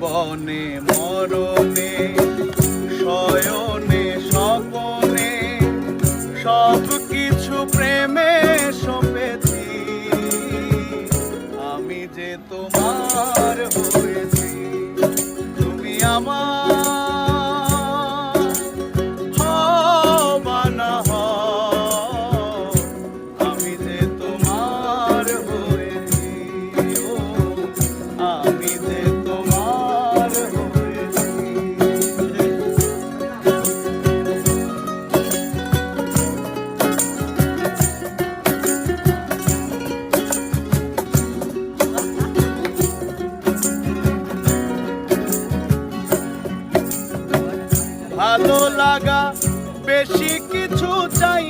জীবনে মরণে শয়নে স্বপনে সব কিছু প্রেমে সপেছি, আমি যে তোমার হয়েছি। তুমি আমার হও বা না হও, আমি যে তোমার হয়েছি। ও আমি যে তোমার হয়েছি। ভালো লাগা বেশি কিছু চাই